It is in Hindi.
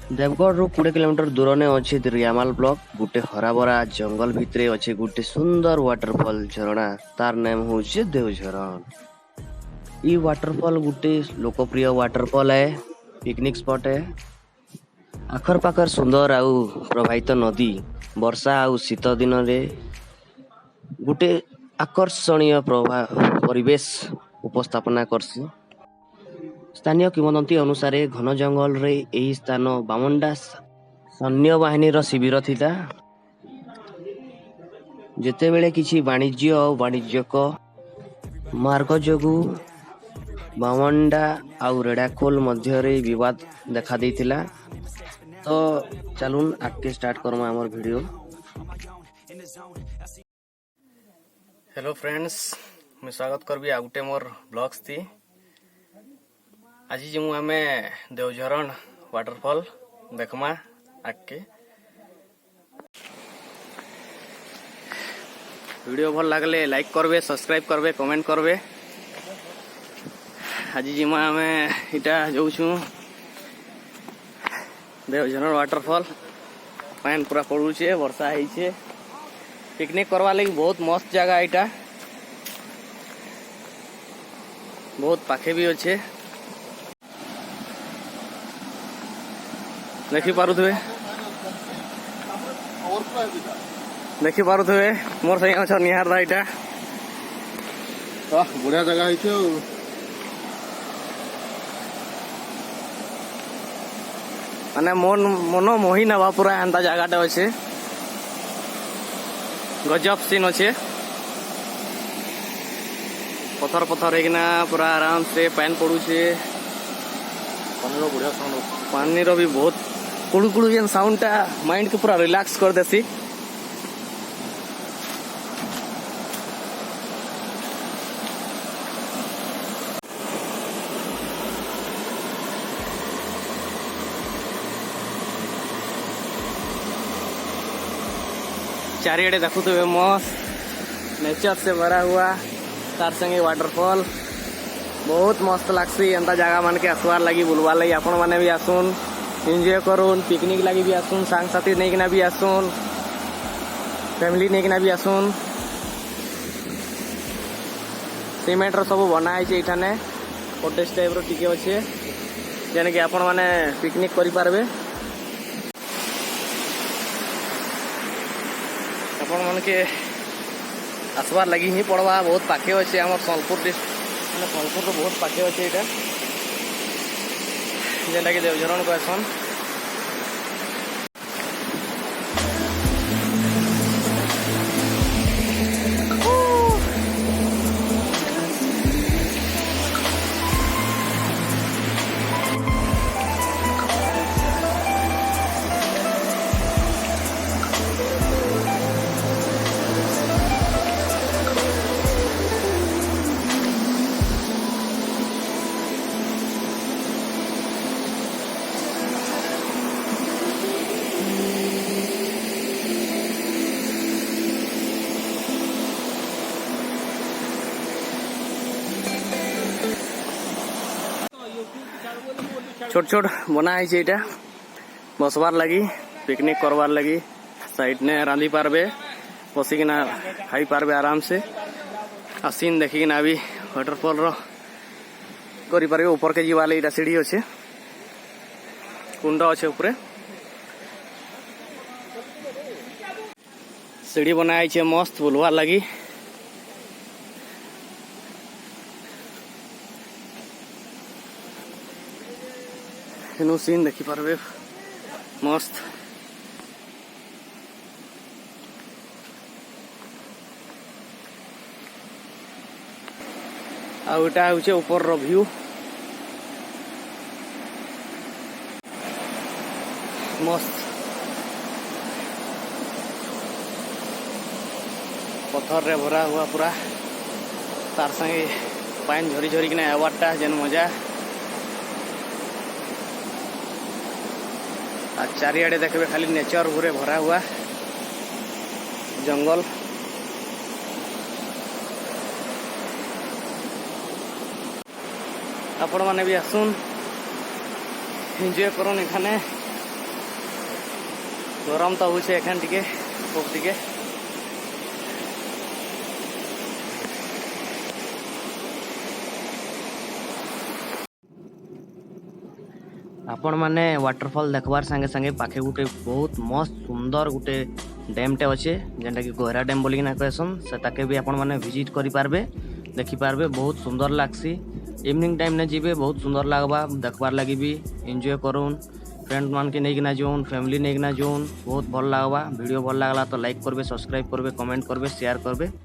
देवगढ़ रु 20 किलोमीटर दूर ने अच्छे रियामाल ब्लॉक गुटे हराभरा जंगल भितरे अच्छे गुटे सुंदर वाटरफॉल झरणा तार नाम हूँ देवझरण। ई वाटरफॉल गुटे लोकप्रिय वाटरफॉल है, पिकनिक स्पॉट है। आखर पाखर सुंदर आउ प्रवाहित नदी वर्षा आउ शीत दिन रे गुटे आकर्षणीय परिवेश उपस्थापना करसी। स्थानीय किंवदंती अनुसार घन जंगल रे एही स्थान बामंडा सैन्य बाहिनी शिविर थिला। जेतेबेले किछि वाणिज्य और वाणिज्यक मार्ग जोगु बामंडा आउ रेडाखोल मध्य रे विवाद देखा देइथिला। तो चलून आगे स्टार्ट करमा हमर वीडियो। हेलो फ्रेंड्स, मैं स्वागत करबी आ गुटे मोर ब्लॉग्स थी। आज जो आम देवझरण वाटरफॉल देखमा आगे। वीडियो भल लगले लाइक करबे, सब्सक्राइब करबे, कमेंट करबे। आज जो आम इटा जाऊँ देवझरण वाटरफॉल, पान पूरा पड़ुचे, वर्षा है। पिकनिक करवा लगी बहुत मस्त जगह इटा, बहुत पाखे भी अच्छे। देखी पारुथुवे मोर सही अच्छा निहार दा इटा बढ़िया जगह है। माने मन मोही नवा पूरा एंता जगह अच्छे, गजब सीन अच्छे। पथर पथर होना पूरा आराम से पान पड़ुचे। बढ़िया साउंड, पानी रो भी बहुत कुड़ू कुड़ू जेन साउंड टा माइंड के पूरा रिलैक्स कर देसी। चारियाडे देखु तो मस्त नेचर से भरा हुआ, तार संगे वाटरफॉल बहुत मस्त लागसी। एंता जगह मान के आसवार लगी, बुलवार लगी आपण माने भी आसुन, एंजॉय करूँ। पिकनिक लगी भी आसुन, सांग साथी नहीं किना भी आसुन, फैमिली नहीं किना भी आसुन। सीमेंट रो सब बना है एठाने, कॉटेज टाइप रो टिके अच्छे, जेने कि आपण माने पिकनिक करि पारबे। आपण मन के आसबार लगी ही पड़वा, बहुत पाखे अच्छे। आम सोनपुर सोनपुर तो बहुत पाखे अच्छे यहाँ, जेनटा कि देवझरण कहसन। छोट छोट बना है यहाँ बसबार लगी, पिकनिक करवार लगी। साइड ने रांधि पारबे, बसिकिना खाई पारबे आराम से। आ सीन देखिकिना भी वाटरफॉल रो करि पारबे। ऊपर के जीवाले इटा सीढ़ी अच्छे, कुंड अच्छे ऊपर सीढ़ी बनाई है मस्त बुलवार लगी। एनु सीन देखी पारबे मस्त। आउटा होचे ऊपर रो व्यू, मस्त। पत्थर रे भरा हुआ पूरा, तार संगे पानी झरी झरी किना आवाटा जेन मजा। चारियाडे देखबे खाली नेचर पूरे भरा हुआ जंगल। आपण माने भी आसुन, एंजॉय करूँ एखाने गरम तो होचे एखन टिके खूब टिके आपण माने वाटरफॉल देखबार संगे संगे पाखे गुटे बहुत मस्त सुंदर गुटे डैम टे अच्छे जेनटा कि गोहरा डैम बोली ना कहसन से ताके भी आपण माने विजिट करि पारबे देखि पारबे बहुत सुंदर लागसी इवनिंग टाइम ने जीवे बहुत सुंदर लागबा देखबार लगी भी एंजॉय करूँ फ्रेंड मान के नहीं जोन फैमिली नहीं जोन बहुत भल लागबा वीडियो भल लागला तो लाइक करबे सब्सक्राइब करबे कमेंट करबे शेयर करबे।